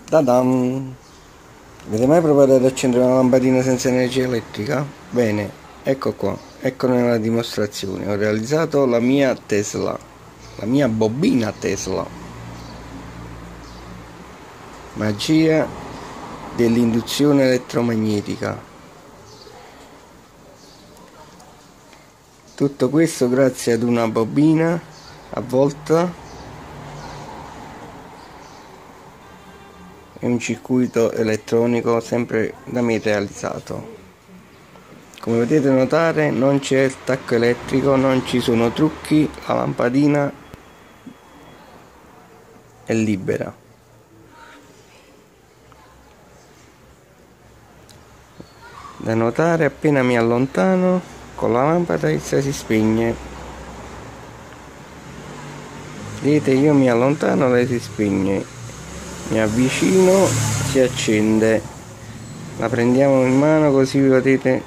Ta-dam! Avete mai provato ad accendere una lampadina senza energia elettrica? Bene, ecco qua, eccone la dimostrazione. Ho realizzato la mia Tesla, la mia bobina Tesla. Magia dell'induzione elettromagnetica. Tutto questo grazie ad una bobina avvolta e un circuito elettronico sempre da me realizzato. Come potete notare non c'è il tacco elettrico, non ci sono trucchi, la lampadina è libera. Da notare, appena mi allontano con la lampada essa si spegne. Vedete, io mi allontano, lei si spegne. Mi avvicino, si accende. La prendiamo in mano così potete